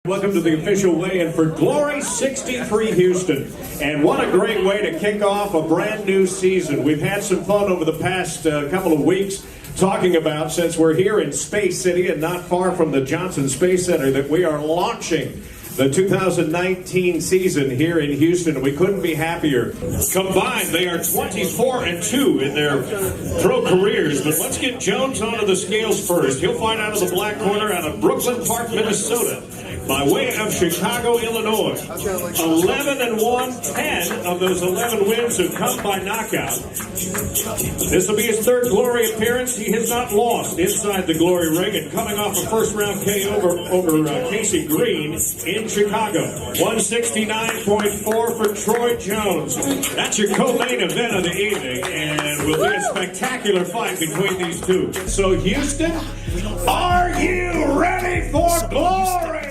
Welcome to the official weigh-in for Glory 63 Houston. And what a great way to kick off a brand new season. We've had some fun over the past couple of weeks talking about, since we're here in Space City and not far from the Johnson Space Center, that we are launching the 2019 season here in Houston. We couldn't be happier. Combined, they are 24-2 in their pro careers. But let's get Jones onto the scales first. He'll find out of the black corner out of Brooklyn Park, Minnesota, by way of Chicago, Illinois. 11-1, 10 of those 11 wins have come by knockout. This will be his third Glory appearance. He has not lost inside the Glory ring, and coming off a first-round KO over Casey Green in Chicago. 169.4 for Troy Jones. That's your co-main event of the evening, and will be a spectacular fight between these two. So, Houston, are you ready for Glory?